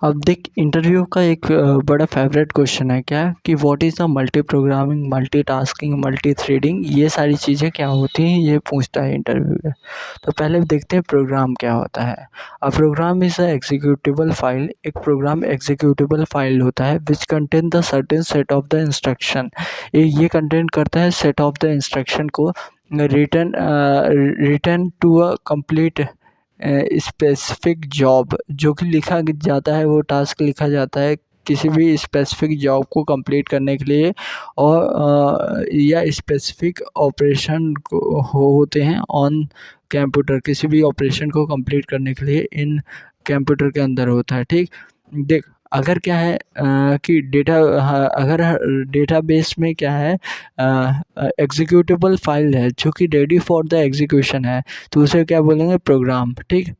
अब देख इंटरव्यू का एक बड़ा फेवरेट क्वेश्चन है क्या कि what is the multi programming, multitasking, multi threading, ये सारी चीज़ें क्या होती हैं ये पूछता है इंटरव्यू में। तो पहले देखते हैं प्रोग्राम क्या होता है। A program is a executable file. एक प्रोग्राम एग्जीक्यूटेबल फाइल होता है which contain the certain set of the instruction. ये कंटेन करता है सेट ऑफ द इंस्ट्रक्शन को return to a complete specific job, जो कि लिखा जाता है, वो टास्क लिखा जाता है किसी भी स्पेसिफिक जॉब को कंप्लीट करने के लिए, और या स्पेसिफिक ऑपरेशन को होते हैं ऑन कंप्यूटर, किसी भी ऑपरेशन को कंप्लीट करने के लिए इन कंप्यूटर के अंदर होता है। ठीक, देख अगर क्या है कि डेटा, हाँ, अगर डेटाबेस में क्या है एग्जीक्यूटेबल फाइल है जो कि रेडी फॉर द एग्जीक्यूशन है, तो उसे क्या बोलेंगे, प्रोग्राम। ठीक,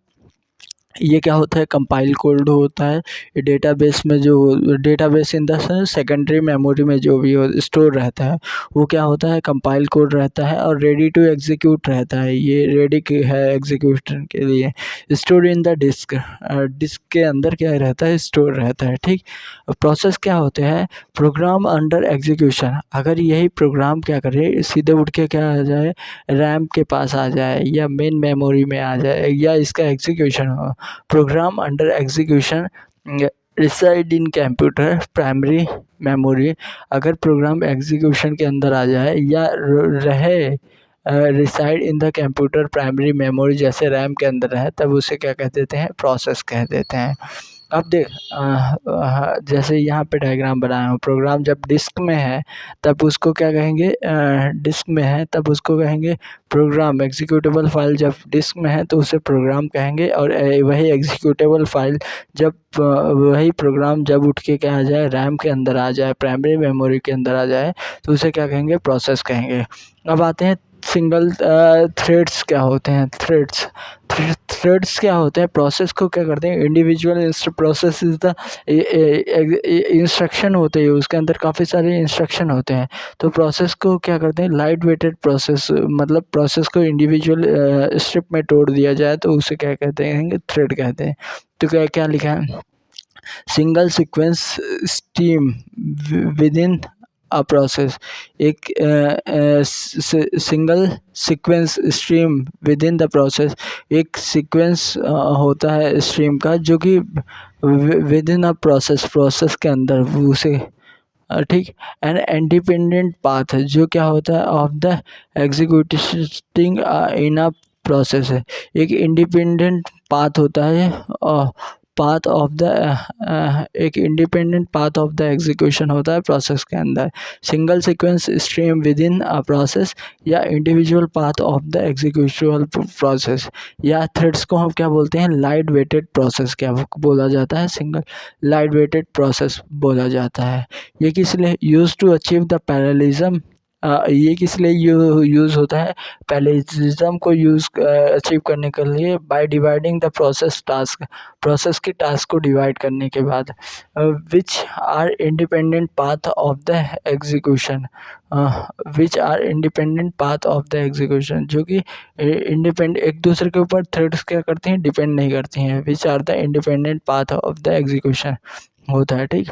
ये क्या होता है, कंपाइल कोड होता है। ये डेटाबेस में जो database in the secondary memory में जो भी स्टोर रहता है, वो क्या होता है, कंपाइल कोड रहता है और रेडी टू एग्जीक्यूट रहता है। ये रेडी है एग्जीक्यूशन के लिए। Store in the disk, disk के अंदर क्या रहता है, स्टोर रहता है। ठीक, प्रोसेस क्या होते हैं, प्रोग्राम अंडर एग्जीक्यूशन। अगर यही प्रोग्राम क्या करे, सीधे उठ के क्या आ जाए, रैम के पास आ जाए या मेन मेमोरी में आ जाए या इसका एग्जीक्यूशन हो। Program under execution reside in computer primary memory. अगर प्रोग्राम एग्जीक्यूशन के अंदर आ जाए या रहे reside in the computer primary memory, जैसे रैम के अंदर है, तब उसे क्या कह देते हैं, प्रोसेस कह देते हैं। अब देख जैसे यहाँ पे डायग्राम बनाया हूँ, प्रोग्राम जब डिस्क में है तब उसको क्या कहेंगे, डिस्क में है तब उसको कहेंगे प्रोग्राम। एग्जीक्यूटेबल फाइल जब डिस्क में है तो उसे प्रोग्राम कहेंगे, और वही एग्जीक्यूटेबल फाइल जब वही प्रोग्राम जब उठ के क्या आ जाए, रैम के अंदर आ जाए, प्राइमरी मेमोरी के अंदर आ जाए, तो उसे क्या कहेंगे, प्रोसेस कहेंगे। अब आते हैं सिंगल थ्रेड्स क्या होते हैं। थ्रेड्स क्या होते हैं, प्रोसेस को क्या करते हैं, individual process is the instruction होते हैं, उसके अंदर काफ़ी सारे इंस्ट्रक्शन होते हैं। तो प्रोसेस को क्या करते हैं, लाइट वेटेड प्रोसेस, मतलब प्रोसेस को इंडिविजुअल स्ट्रिप में तोड़ दिया जाए तो उसे क्या कहते हैं, थ्रेड कहते हैं। तो क्या क्या लिखा है, single sequence stream within a process. एक single sequence stream within the process, एक सीक्वेंस होता है स्ट्रीम का जो कि within a process, process के अंदर उसे ठीक। एन इंडिपेंडेंट पाथ जो क्या होता है, of the executing in a process है। एक इंडिपेंडेंट पाथ होता है, पाथ ऑफ द एक independent path of the execution होता है प्रोसेस के अंदर। Single sequence stream within a process या individual path of the executional process, या थ्रेड्स को हम क्या बोलते हैं, लाइट वेटेड प्रोसेस क्या बोला जाता है, सिंगल लाइट वेटेड प्रोसेस बोला जाता है। ये किस लिए use to achieve the parallelism, ये किस लिए यूज़ होता है, पैरेललिज्म को अचीव करने के लिए, by dividing the process task, process की टास्क को डिवाइड करने के बाद, which are independent path of the execution, which are independent path of the execution, जो कि इंडिपेंडेंट एक दूसरे के ऊपर थ्रेड्स क्या करती हैं, डिपेंड नहीं करती हैं। Which are the independent path of the execution होता है। ठीक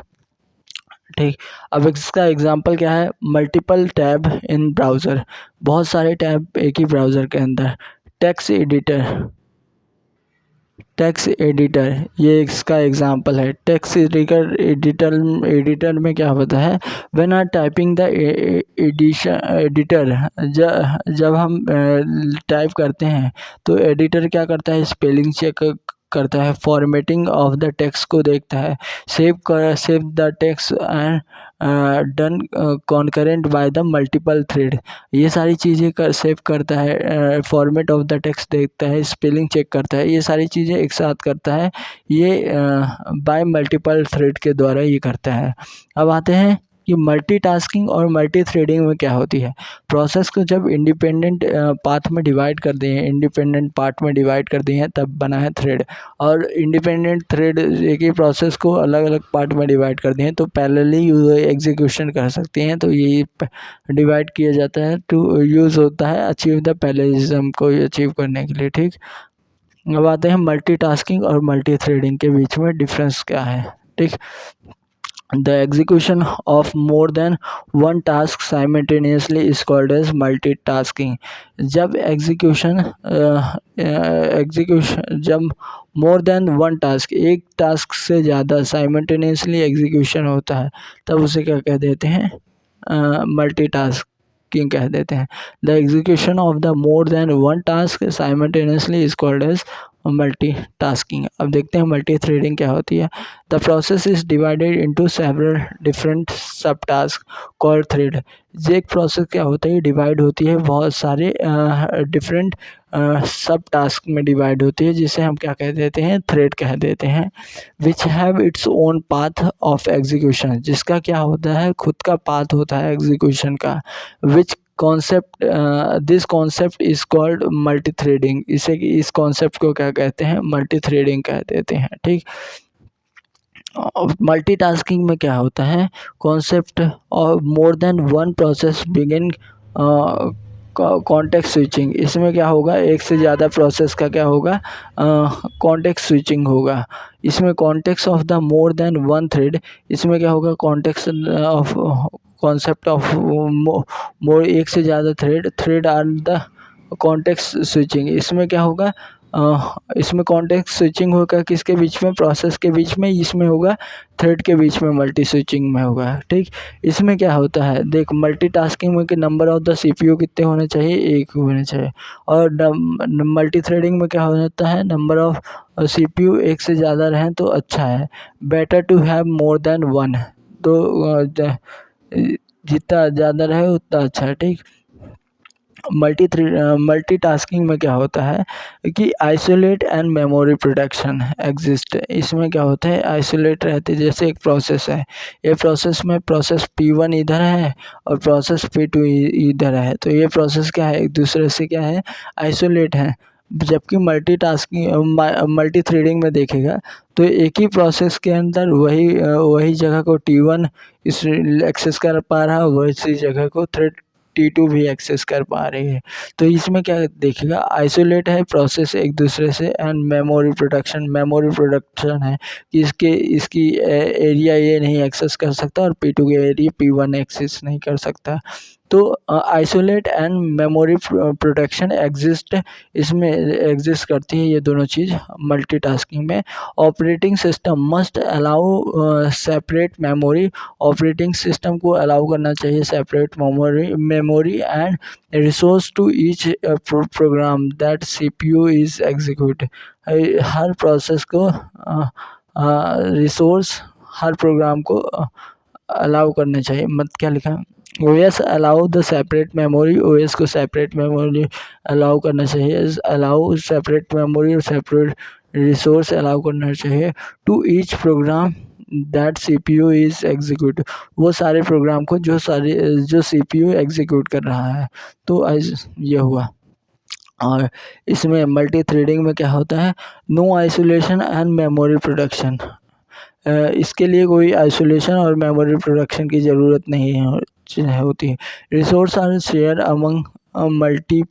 ठीक, अब इसका एग्जांपल क्या है, मल्टीपल टैब इन ब्राउज़र, बहुत सारे टैब एक ही ब्राउज़र के अंदर। टेक्स्ट एडिटर, टेक्स्ट एडिटर ये इसका एग्जांपल है। टेक्स्ट एडिटर में क्या होता है, when are typing the editor, जब हम टाइप करते हैं तो एडिटर क्या करता है, स्पेलिंग चेक करता है, फॉर्मेटिंग ऑफ द टेक्स्ट को देखता है, save the text and done concurrent by the multiple thread. ये सारी चीज़ें सेव करता है, फॉर्मेट ऑफ द टेक्स्ट देखता है, स्पेलिंग चेक करता है, ये सारी चीज़ें एक साथ करता है। ये बाय मल्टीपल थ्रेड के द्वारा ये करता है। अब आते हैं कि मल्टीटास्किंग और मल्टी थ्रेडिंग में क्या होती है। प्रोसेस को जब इंडिपेंडेंट पाथ में डिवाइड कर दिए हैं, इंडिपेंडेंट पार्ट में डिवाइड कर दिए हैं, तब बना है थ्रेड। और इंडिपेंडेंट थ्रेड एक ही प्रोसेस को अलग अलग पार्ट में डिवाइड कर दिए हैं तो पैरेलली एग्जीक्यूशन कर सकते हैं, तो ये डिवाइड किया जाता है टू यूज़ होता है अचीव द पैरेललिज्म को अचीव करने के लिए। ठीक, अब आते हैं मल्टीटास्किंग और मल्टीथ्रेडिंग के बीच में डिफरेंस क्या है। ठीक, the execution of more than one task simultaneously is called as multitasking. जब जब मोर देन वन टास्क, एक टास्क से ज़्यादा साइमल्टेनियसली एग्जीक्यूशन होता है, तब उसे क्या कह देते हैं, मल्टीटास्किंग कह देते हैं। The execution of the more than one task simultaneously is called as multitasking. अब देखते हैं मल्टीथ्रेडिंग क्या होती है। The process is divided into several different sub task called thread. ये एक प्रोसेस क्या होता है, डिवाइड होती है बहुत सारे डिफरेंट सब टास्क में डिवाइड होती है, जिसे हम क्या कह देते हैं, थ्रेड कह देते हैं। Which have its own path of execution, जिसका क्या होता है, खुद का पाथ होता है एग्जीक्यूशन का। विच concept this concept is called multithreading. इस कॉन्सेप्ट को क्या कहते हैं, मल्टीथ्रेडिंग कह देते हैं। ठीक, मल्टीटास्किंग में क्या होता है, कॉन्सेप्ट और मोर than one process begin context switching. इसमें क्या होगा, एक से ज़्यादा प्रोसेस का क्या होगा, कॉन्टेक्स्ट स्विचिंग होगा। इसमें context of the more than one thread, इसमें क्या होगा, context of concept of more, एक से ज़्यादा thread are the context switching. इसमें क्या होगा, इसमें कॉन्टेक्स्ट स्विचिंग होगा किसके बीच में, प्रोसेस के बीच में, इसमें होगा थ्रेड के बीच में, मल्टी स्विचिंग में होगा। ठीक, इसमें क्या होता है, देख मल्टीटास्किंग में कि नंबर ऑफ द सीपीयू कितने होने चाहिए, एक होने चाहिए। और मल्टीथ्रेडिंग में क्या होता है, नंबर ऑफ सीपीयू एक से ज़्यादा रहें तो अच्छा है, better to have more than one. तो जितना ज़्यादा रहे उतना अच्छा है। ठीक, मल्टीटास्किंग में क्या होता है कि isolate and memory protection exist. इसमें क्या होता है, आइसोलेट रहते, जैसे एक प्रोसेस है, ये प्रोसेस में प्रोसेस P1 इधर है और प्रोसेस P2 इधर है, तो ये प्रोसेस क्या है, एक दूसरे से क्या है, आइसोलेट है। जबकि मल्टीथ्रेडिंग में देखेगा तो एक ही प्रोसेस के अंदर वही जगह को T1 इस एक्सेस कर पा रहा है, वही जगह को थ्रेड T2 भी एक्सेस कर पा रही है। तो इसमें क्या देखिएगा, आइसोलेट है प्रोसेस एक दूसरे से, एंड मेमोरी प्रोटेक्शन है कि इसकी एरिया ये नहीं एक्सेस कर सकता और P2 के एरिया P1 एक्सेस नहीं कर सकता। तो आइसोलेट एंड मेमोरी प्रोटेक्शन इसमें एग्जिस्ट करती है ये दोनों चीज़ मल्टीटास्किंग में। Operating system must allow separate memory, operating system को अलाउ करना चाहिए separate memory and resource to each program that CPU is execute. हर प्रोसेस को रिसोर्स हर प्रोग्राम को अलाउ करना चाहिए। मत क्या लिखा, OS allow the separate memory, OS को सेपरेट मेमोरी अलाउ करना चाहिए, अलाउ सेपरेट मेमोरी और सेपरेट रिसोर्स अलाउ करना चाहिए to each program that CPU is execute. वो सारे प्रोग्राम को जो CPU एग्जीक्यूट कर रहा है। तो ये हुआ। और इसमें मल्टीथ्रेडिंग में क्या होता है, no isolation and memory protection. इसके लिए कोई आइसोलेशन और मेमोरी प्रोटेक्शन की ज़रूरत नहीं होती है। Resource are share among multi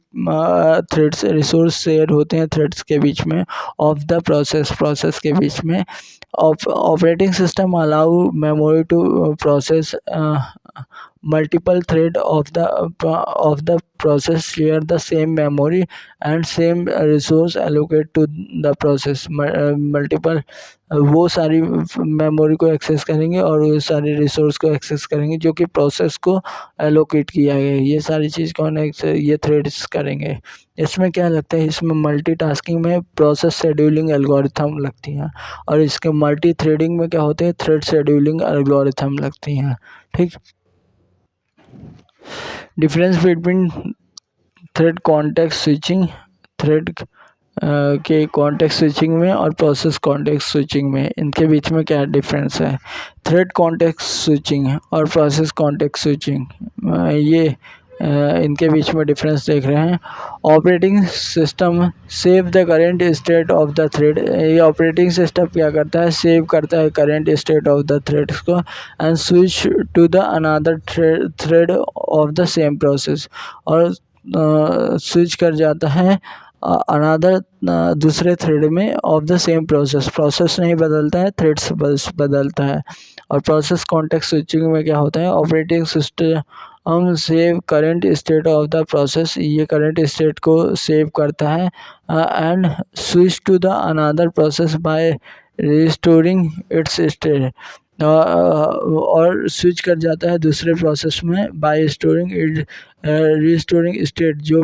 threads, resource share होते हैं थ्रेड्स के बीच में ऑफ द प्रोसेस के बीच में। Operating system allow memory to process multiple thread of the process share the same memory and same resource allocate to the process। Multiple वो सारी मेमोरी को एक्सेस करेंगे और वो सारी रिसोर्स को एक्सेस करेंगे जो कि प्रोसेस को एलोकेट किया गया है। ये सारी चीज़ कौन ये थ्रेड्स करेंगे। इसमें क्या लगता है, इसमें मल्टीटास्किंग में प्रोसेस शेड्यूलिंग एल्गोरिथम लगती हैं और इसके मल्टीथ्रेडिंग में क्या होते हैं, थ्रेड शेड्यूलिंग एल्गोरिथम लगती हैं। ठीक, difference between thread context switching, thread के कॉन्टेक्स्ट स्विचिंग में और प्रोसेस कॉन्टेक्स्ट स्विचिंग में, इनके बीच में क्या डिफरेंस है। थ्रेड कॉन्टेक्स्ट स्विचिंग और प्रोसेस कॉन्टेक्स्ट स्विचिंग, ये इनके बीच में डिफरेंस देख रहे हैं। Operating system save the current state of the thread. ये ऑपरेटिंग सिस्टम क्या करता है, सेव करता है current state of the threads को and switch to the another thread of the same process, और स्विच कर जाता है अनदर दूसरे थ्रेड में ऑफ द सेम प्रोसेस नहीं बदलता है, थ्रेड्स बदलता है। और प्रोसेस कॉन्टेक्स्ट स्विचिंग में क्या होता है, ऑपरेटिंग सिस्टम हम save current state of the process, ये करंट स्टेट को सेव करता है and switch to the another process by restoring its state, और स्विच कर जाता है दूसरे प्रोसेस में by storing it, restoring state, जो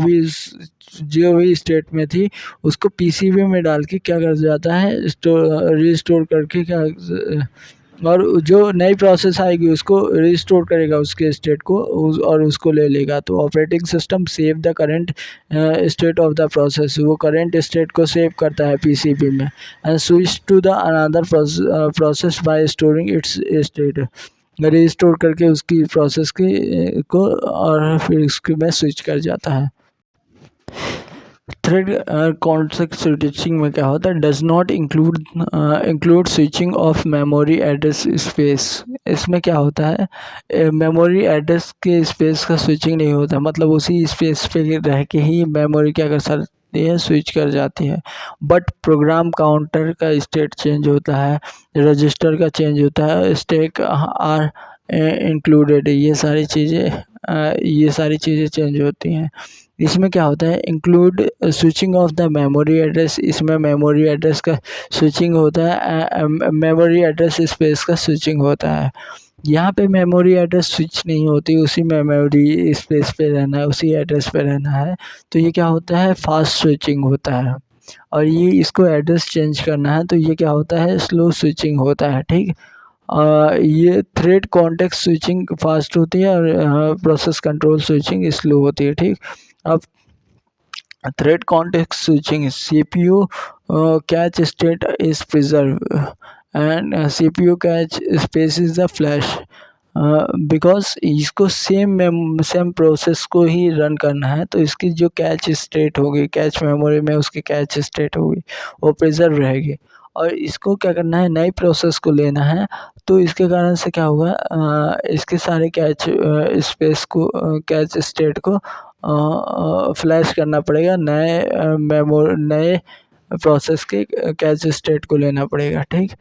भी स्टेट में थी उसको पीसीबी में डाल के क्या कर जाता है, रिस्टोर करके क्या, और जो नई प्रोसेस आएगी उसको रिस्टोर करेगा उसके स्टेट को, और उसको ले लेगा। तो operating system save the current state of the process, वो करंट स्टेट को सेव करता है पीसीबी में and switch to the another process by storing its state, restore करके उसकी प्रोसेस की को और फिर उसके में स्विच कर जाता है। थ्रेड कॉन्टेक्स्ट स्विचिंग में क्या होता है, does not include switching off memory address space. इसमें क्या होता है, मेमोरी एड्रेस के स्पेस का स्विचिंग नहीं होता, मतलब उसी स्पेस पे रह के ही मेमोरी क्या कर सकती है, स्विच कर जाती है। बट प्रोग्राम काउंटर का स्टेट चेंज होता है, रजिस्टर का चेंज होता है, स्टैक आर इंक्लूडेड, ये सारी चीज़ें चेंज होती हैं। इसमें क्या होता है, include switching off the memory address, इसमें मेमोरी एड्रेस का स्विचिंग होता है, मेमोरी एड्रेस स्पेस का स्विचिंग होता है। यहाँ पे मेमोरी एड्रेस स्विच नहीं होती, उसी मेमोरी स्पेस पे रहना है, उसी एड्रेस पे रहना है। तो ये क्या होता है, फास्ट स्विचिंग होता है। और ये इसको एड्रेस चेंज करना है तो ये क्या होता है, स्लो स्विचिंग होता है। ठीक, ये थ्रेड कॉन्टेक्स्ट स्विचिंग फास्ट होती है और प्रोसेस कंट्रोल स्विचिंग स्लो होती है। ठीक, अब thread context switching, CPU catch state is preserve and CPU catch space is the flash, because इसको सेम प्रोसेस को ही रन करना है, तो इसकी जो कैच स्टेट होगी, कैच मेमोरी में उसकी कैच स्टेट होगी वो प्रिजर्व रहेगी। और इसको क्या करना है, नई प्रोसेस को लेना है, तो इसके कारण से क्या होगा, इसके सारे कैच स्पेस को, कैच स्टेट को फ्लैश करना पड़ेगा, नए प्रोसेस के कैच स्टेट को लेना पड़ेगा। ठीक,